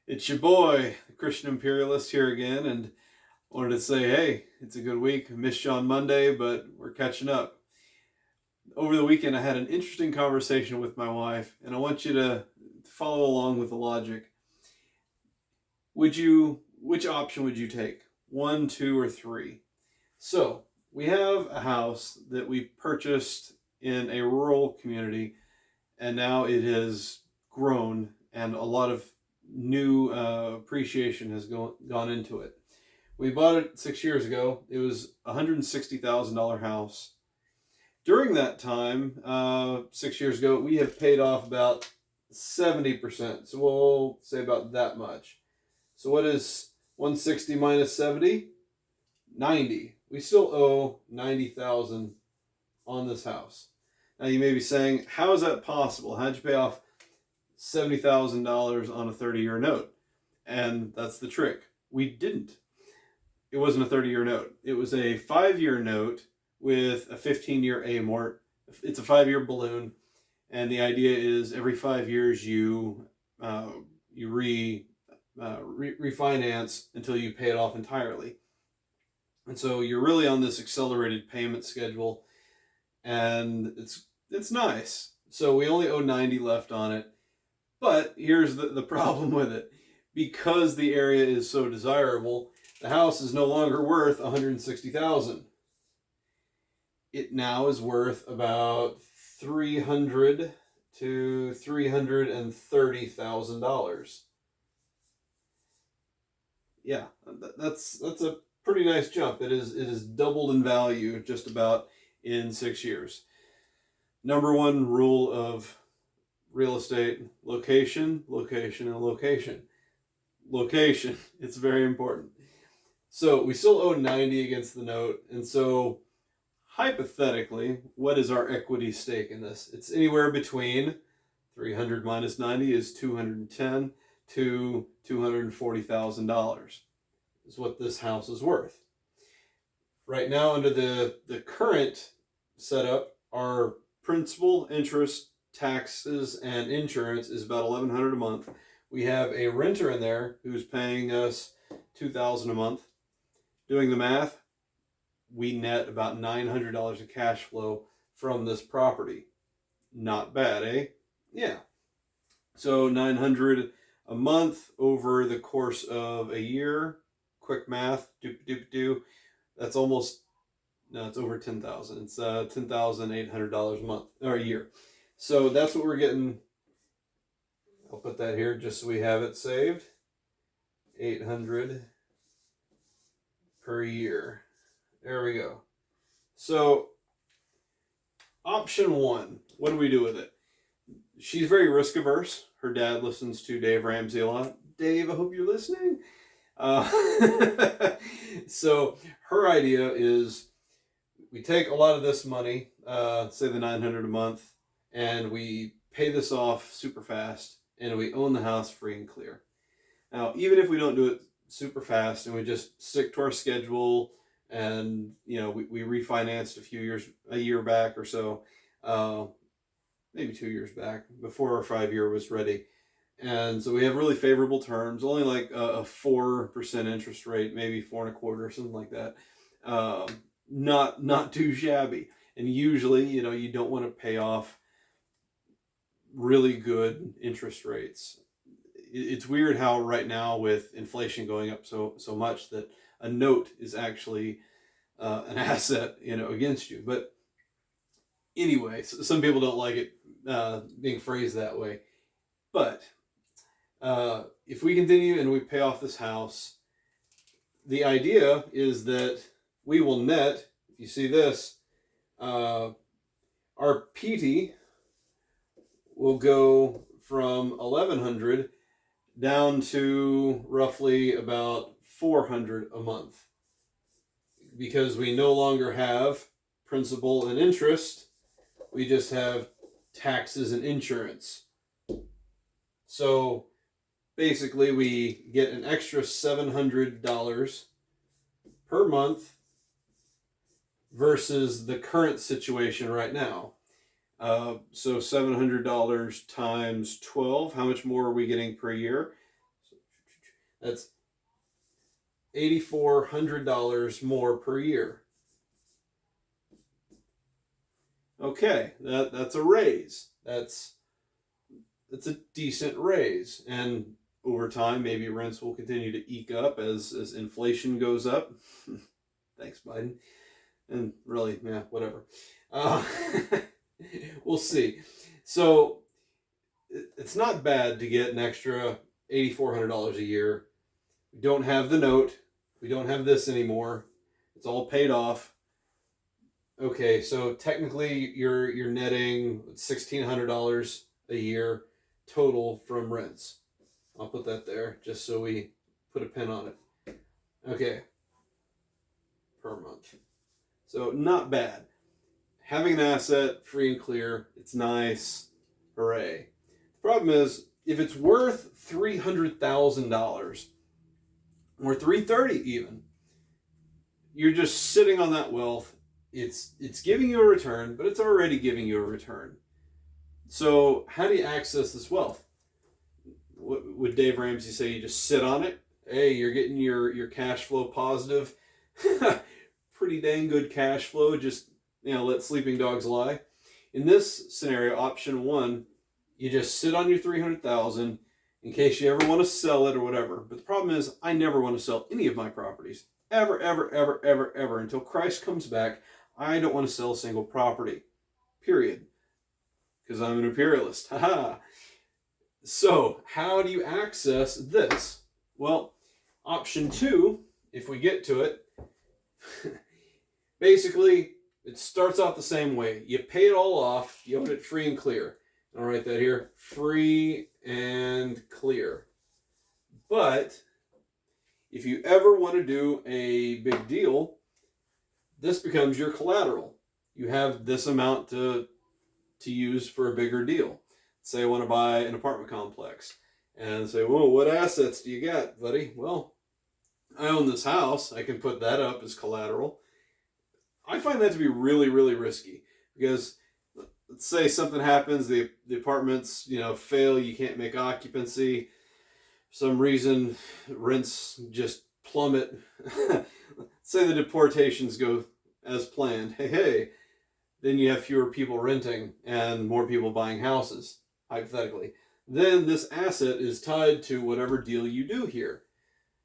It's your boy, the Christian Imperialist, here again, and wanted to say, hey, it's a good week. I missed you on Monday, but we're catching up. Over the weekend, I had an interesting conversation with my wife, and I want you to follow along with the logic. Which option would you take? 1, 2, or 3? So, we have a house that we purchased in a rural community, and now it has grown, and a lot of new appreciation has gone into it. We bought it 6 years ago. It was a $160,000 house. During that time, 6 years ago, we have paid off about 70%. So we'll say about that much. So what is 160 minus 70? 90. We still owe 90,000 on this house. Now you may be saying, how is that possible? How'd you pay off $70,000 on a 30-year note? And that's the trick. We didn't. It wasn't a 30-year note. It was a 5-year note with a 15-year amort. It's a 5-year balloon, and the idea is every 5 years you refinance until you pay it off entirely. And so you're really on this accelerated payment schedule, and it's nice. So we only owe 90 left on it. But here's the problem with it. Because the area is so desirable, the house is no longer worth $160,000. It now is worth about $300,000 to $330,000. Yeah, that's a pretty nice jump. It is doubled in value just about in 6 years. Number one rule of real estate: location, location, and location. Location. It's very important. So we still owe 90 against the note, and so hypothetically, what is our equity stake in this? It's anywhere between 300 minus 90 is 210 to $240,000 is what this house is worth. Right now, under the current setup, our principal, interest, taxes, and insurance is about $1,100 a month. We have a renter in there who's paying us $2,000 a month. Doing the math, we net about $900 of cash flow from this property. Not bad, eh? Yeah. So $900 a month over the course of a year. Quick math, that's almost, no, it's over $10,000. It's $10,800 a month or a year. So that's what we're getting. I'll put that here just so we have it saved. $800 per year. There we go. So option one, what do we do with it? She's very risk averse. Her dad listens to Dave Ramsey a lot. Dave, I hope you're listening. So her idea is we take a lot of this money, say the $900 a month, and we pay this off super fast, and we own the house free and clear. Now, even if we don't do it super fast and we just stick to our schedule, and we refinanced a year back or so, maybe 2 years back, before our 5-year was ready. And so we have really favorable terms, only like a 4% interest rate, maybe 4.25%, something like that. Not too shabby. And usually, you don't want to pay off really good interest rates. It's weird how right now, with inflation going up so much, that a note is actually an asset, against you. But anyway, some people don't like it being phrased that way. But if we continue and we pay off this house, the idea is that we will net, if you see this, our PT will go from $1,100 down to roughly about $400 a month, because we no longer have principal and interest. We just have taxes and insurance. So basically we get an extra $700 per month versus the current situation right now. So $700 times 12, how much more are we getting per year? That's $8,400 more per year. Okay, that's a raise. That's a decent raise. And over time, maybe rents will continue to eke up as inflation goes up. Thanks, Biden. And really, yeah, whatever. Uh, we'll see. So it's not bad to get an extra $8,400 a year. We don't have the note. We don't have this anymore. It's all paid off. Okay, so technically you're netting $1,600 a year total from rents. I'll put that there just so we put a pin on it. Okay, per month. So not bad. Having an asset free and clear, it's nice. Hooray. The problem is if it's worth $300,000 or $330,000 even, you're just sitting on that wealth. It's giving you a return, but it's already giving you a return. So how do you access this wealth? Would Dave Ramsey say you just sit on it? Hey, you're getting your cash flow positive. Pretty dang good cash flow. Just, let sleeping dogs lie. In this scenario, option one, you just sit on your $300,000 in case you ever want to sell it or whatever. But the problem is, I never want to sell any of my properties. Ever, ever, ever, ever, ever. Until Christ comes back, I don't want to sell a single property. Period. Because I'm an imperialist. Haha. So, how do you access this? Well, option two, if we get to it, basically, it starts out the same way. You pay it all off, you own it free and clear. I'll write that here, free and clear. But if you ever want to do a big deal, this becomes your collateral. You have this amount to use for a bigger deal. Say I want to buy an apartment complex. And say, well, what assets do you got, buddy? Well, I own this house. I can put that up as collateral. I find that to be really, really risky. Because let's say something happens, the apartments, fail, you can't make occupancy. For some reason, rents just plummet. Say the deportations go as planned. Hey, then you have fewer people renting and more people buying houses, hypothetically. Then this asset is tied to whatever deal you do here.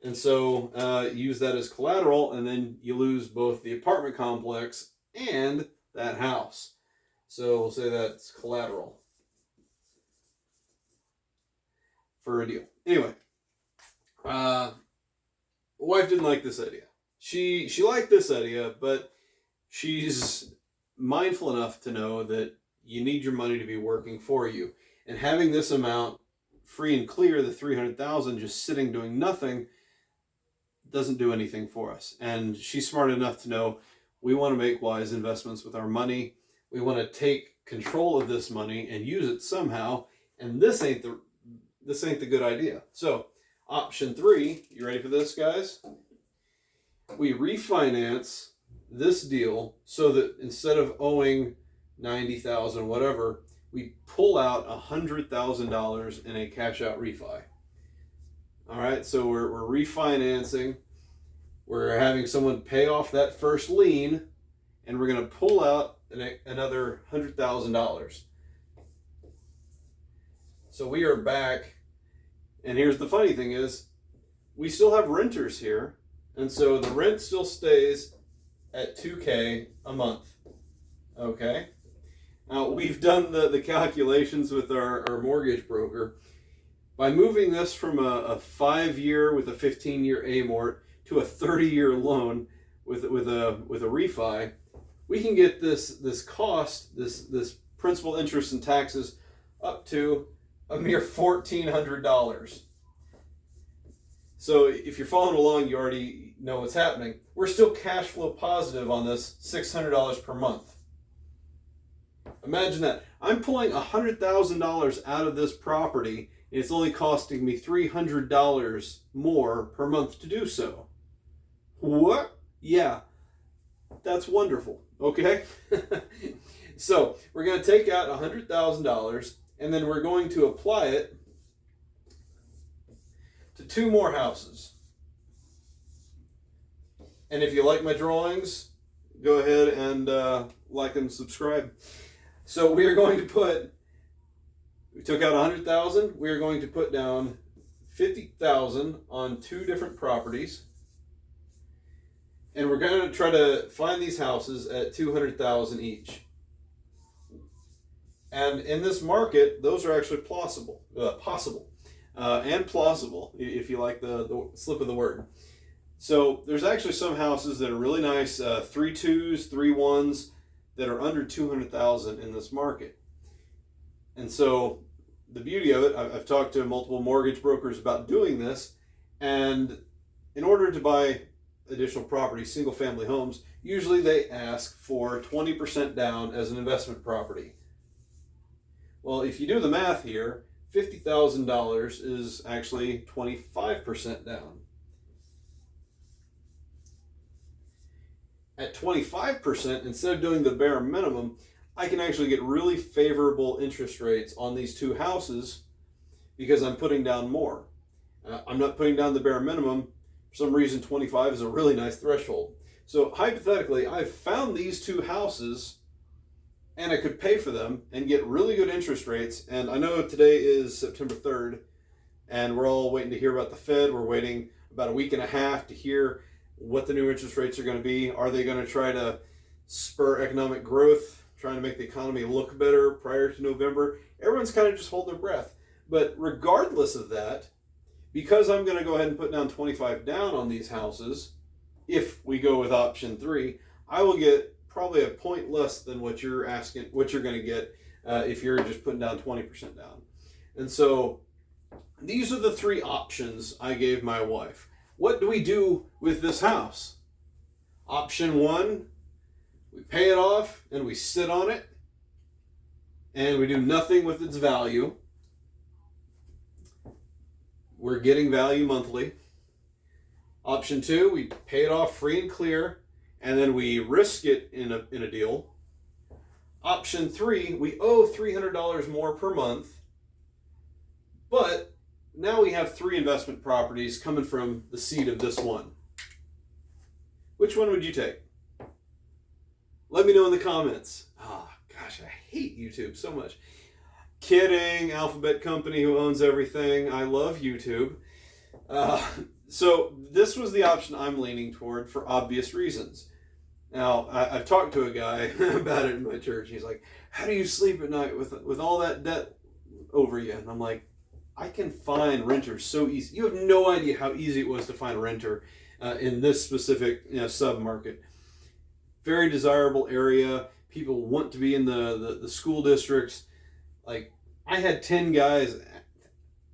And so use that as collateral, and then you lose both the apartment complex and that house. So we'll say that's collateral for a deal. Anyway, wife didn't like this idea. She liked this idea, but she's mindful enough to know that you need your money to be working for you. And having this amount free and clear, the $300,000 just sitting doing nothing, doesn't do anything for us. And she's smart enough to know we want to make wise investments with our money. We want to take control of this money and use it somehow. And this ain't the good idea. So option three, you ready for this, guys? We refinance this deal so that instead of owing $90,000 whatever, we pull out $100,000 in a cash out refi. All right, so we're refinancing. We're having someone pay off that first lien, and we're going to pull out another $100,000. So we are back, and here's the funny thing is, we still have renters here, and so the rent still stays at $2,000 a month. Okay? Now, we've done the calculations with our mortgage broker. By moving this from a 5-year with a 15-year amort to a 30-year loan with a refi, we can get this cost, this principal, interest, and taxes up to a mere $1,400. So if you're following along, you already know what's happening. We're still cash flow positive on this $600 per month. Imagine that. I'm pulling $100,000 out of this property, and it's only costing me $300 more per month to do so. What? Yeah, that's wonderful. Okay? So we're going to take out $100,000, and then we're going to apply it to 2 more houses. And if you like my drawings, go ahead and like and subscribe. So we are going to put, we took out 100,000. We are going to put down 50,000 on 2 different properties. And we're going to try to find these houses at 200,000 each. And in this market, those are actually possible, and plausible, if you like the slip of the word. So there's actually some houses that are really nice, 3 2s, 3 1s, that are under 200,000 in this market. And so the beauty of it, I've talked to multiple mortgage brokers about doing this, and in order to buy additional property, single family homes, usually they ask for 20% down as an investment property. Well, if you do the math here, $50,000 is actually 25% down. At 25%, instead of doing the bare minimum, I can actually get really favorable interest rates on these 2 houses because I'm putting down more. I'm not putting down the bare minimum. For some reason, 25 is a really nice threshold. So hypothetically, I've found these 2 houses and I could pay for them and get really good interest rates. And I know today is September 3rd and we're all waiting to hear about the Fed. We're waiting about a week and a half to hear what the new interest rates are going to be. Are they going to try to spur economic growth, trying to make the economy look better prior to November? Everyone's kind of just holding their breath. But regardless of that, because I'm going to go ahead and put down 25 down on these houses, if we go with option 3, I will get probably a point less than what you're asking, what you're going to get if you're just putting down 20% down. And so these are the 3 options I gave my wife. What do we do with this house? Option 1, we pay it off and we sit on it and we do nothing with its value. We're getting value monthly. Option 2, we pay it off free and clear, and then we risk it in a deal. Option 3, we owe $300 more per month, but now we have 3 investment properties coming from the seed of this one. Which one would you take? Let me know in the comments. Oh, gosh, I hate YouTube so much. Kidding, Alphabet Company who owns everything. I love YouTube. So this was the option I'm leaning toward for obvious reasons. Now, I've talked to a guy about it in my church. He's like, how do you sleep at night with all that debt over you? And I'm like, I can find renters so easy. You have no idea how easy it was to find a renter in this specific sub-market. Very desirable area. People want to be in the school districts. Like, I had 10 guys,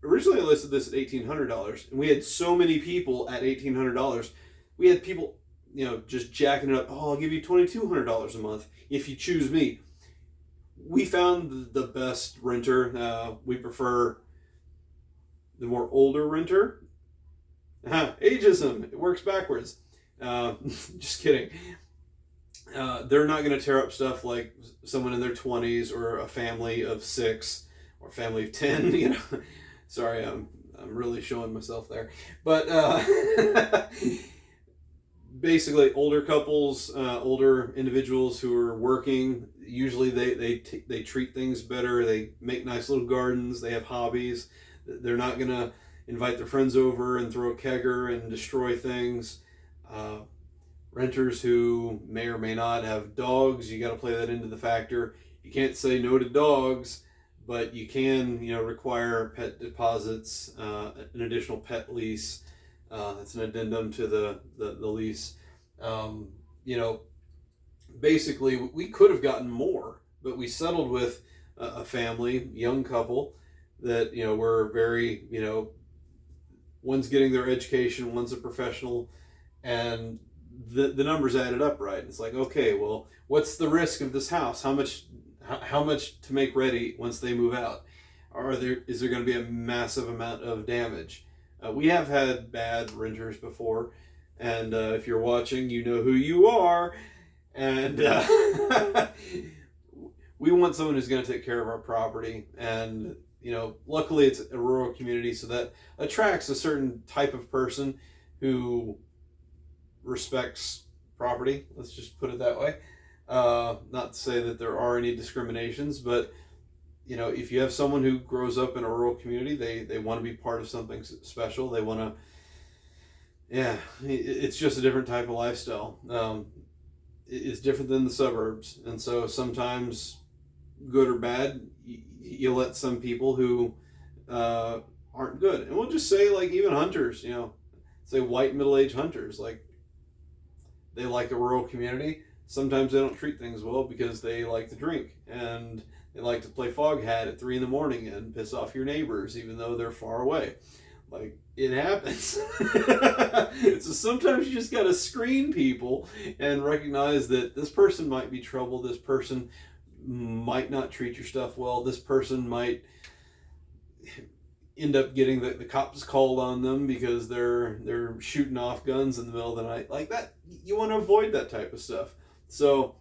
originally I listed this at $1,800, and we had so many people at $1,800. We had people, just jacking it up. Oh, I'll give you $2,200 a month if you choose me. We found the best renter. We prefer the more older renter. Ageism, it works backwards. Just kidding. They're not going to tear up stuff like someone in their 20s or a family of 6 or a family of 10. Sorry, I'm really showing myself there. But basically, older couples, older individuals who are working, usually they treat things better. They make nice little gardens. They have hobbies. They're not going to invite their friends over and throw a kegger and destroy things. Renters who may or may not have dogs, you got to play that into the factor. You can't say no to dogs, but you can, require pet deposits, an additional pet lease. That's an addendum to the lease. Basically, we could have gotten more, but we settled with a family, young couple, that, were very, one's getting their education, one's a professional, and the numbers added up right. It's like, okay, well, what's the risk of this house? How much to make ready once they move out? Is there going to be a massive amount of damage? We have had bad renters before, and if you're watching, you know who you are, and we want someone who's going to take care of our property, and luckily it's a rural community, so that attracts a certain type of person who respects property. Let's just put it that way. Not to say that there are any discriminations, but if you have someone who grows up in a rural community, they want to be part of something special. They want to, yeah, it's just a different type of lifestyle. It's different than the suburbs, and so sometimes, good or bad, you let some people who aren't good, and we'll just say like even hunters, say white middle-aged hunters, like they like a rural community. Sometimes they don't treat things well because they like to drink and they like to play fog hat at 3 a.m. and piss off your neighbors, even though they're far away. Like, it happens. So sometimes you just got to screen people and recognize that this person might be trouble. This person might not treat your stuff well. This person might end up getting the cops called on them because they're shooting off guns in the middle of the night. Like that, you want to avoid that type of stuff. So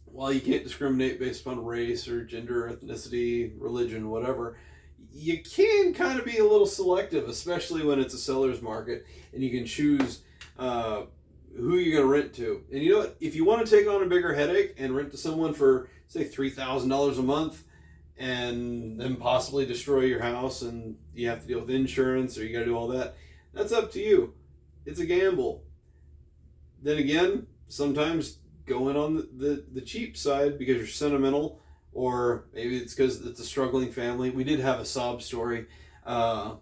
while you can't discriminate based upon race or gender, ethnicity, religion, whatever, you can kind of be a little selective, especially when it's a seller's market and you can choose who you're going to rent to. And you know what? If you want to take on a bigger headache and rent to someone for, say, $3,000 a month and then possibly destroy your house and you have to deal with insurance or you got to do all that, that's up to you. It's a gamble. Then again, sometimes going on the cheap side because you're sentimental, or maybe it's because it's a struggling family. We did have a sob story. The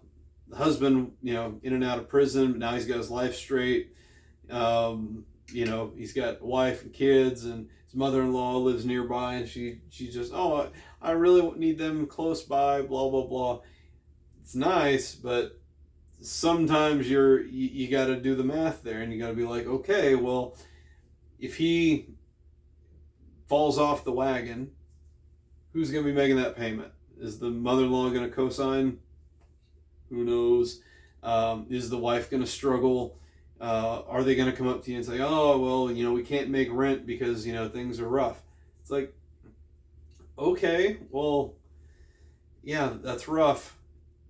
husband, in and out of prison, but now he's got his life straight. He's got a wife and kids, and his mother-in-law lives nearby, and she's just, I really need them close by, blah, blah, blah. It's nice, but sometimes you got to do the math there, and you got to be like, okay, well, if he falls off the wagon, who's going to be making that payment? Is the mother-in-law going to co-sign? Who knows? Is the wife going to struggle? Are they going to come up to you and say, oh, well, we can't make rent because, things are rough? It's like, okay, well, yeah, that's rough.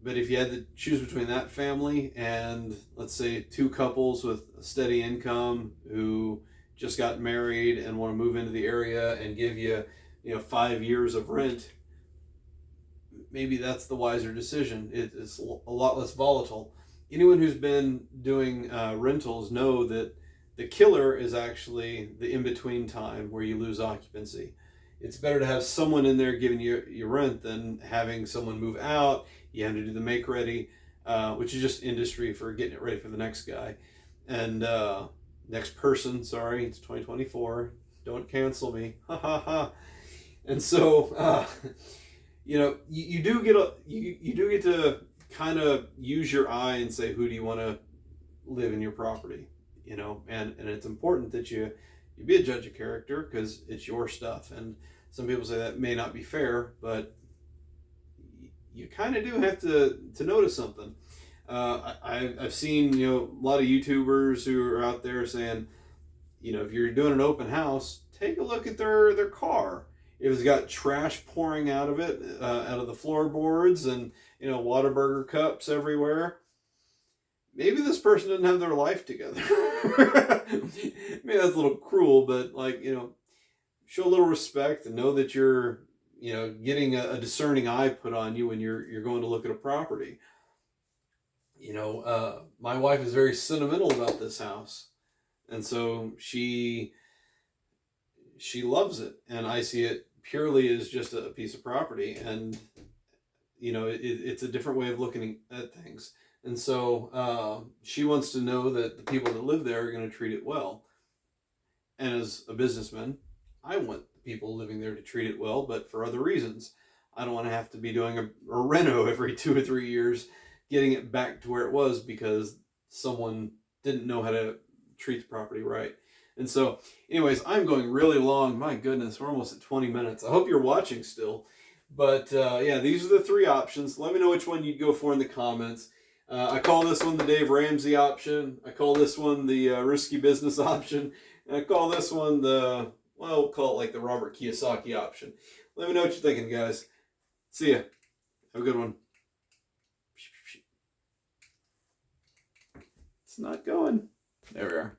But if you had to choose between that family and, let's say, two couples with a steady income who just got married and want to move into the area and give you, 5 years of rent, maybe that's the wiser decision. It's a lot less volatile. Anyone who's been doing rentals know that the killer is actually the in-between time where you lose occupancy. It's better to have someone in there giving you your rent than having someone move out. You have to do the make ready, which is just industry for getting it ready for the next guy. And next person, sorry, it's 2024. Don't cancel me. Ha ha ha. And so, you do get to kind of use your eye and say, who do you want to live in your property? And it's important that you be a judge of character because it's your stuff. And some people say that may not be fair, but you kind of do have to notice something. I've seen, a lot of YouTubers who are out there saying, if you're doing an open house, take a look at their car. If it's got trash pouring out of it, out of the floorboards and, Whataburger cups everywhere, maybe this person didn't have their life together. Maybe that's a little cruel, but show a little respect and know that you're, getting a discerning eye put on you when you're going to look at a property. My wife is very sentimental about this house, and so she loves it, and I see it purely as just a piece of property, and it's a different way of looking at things. And so she wants to know that the people that live there are going to treat it well. And as a businessman, I want the people living there to treat it well, but for other reasons. I don't want to have to be doing a reno every 2 or 3 years, getting it back to where it was because someone didn't know how to treat the property right. And so, anyways, I'm going really long. My goodness, we're almost at 20 minutes. I hope you're watching still. But yeah, these are the 3 options. Let me know which one you'd go for in the comments. I call this one the Dave Ramsey option. I call this one the risky business option. And I call this one we'll call it like the Robert Kiyosaki option. Let me know what you're thinking, guys. See ya. Have a good one. It's not going. There we are.